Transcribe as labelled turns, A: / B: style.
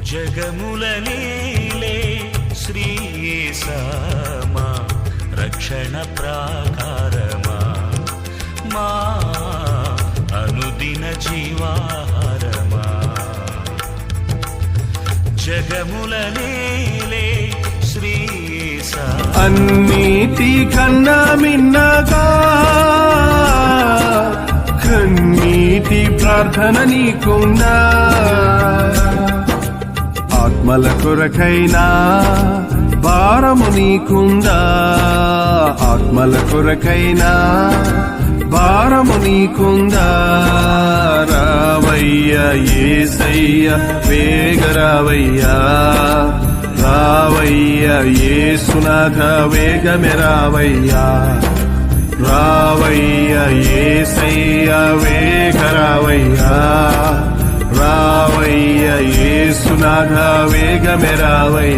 A: జగములనేలే శ్రీయేసా మా రక్షణ ప్రాకారమా, మా అనుదిన జీవాహారమా. జగములనేలే శ్రీయేసా
B: అన్నిటి కన్నా మిన్నగా కన్నీటి ప్రార్థన నీకున్నా, ఆత్మల కొరకైనా భారము నీకుందా, ఆత్మల కొరకైనా భారము నీకుందా. రావయ్యా యేసయ్యా వేగరావయ్యా, రావయ్యా యేసునాథ వేగమే రావయ్యా, రావయ్యా యేసయ్యా వేగరావయ్యా, రావయ్యా యేసునాథ వేగమే రావయ్యా.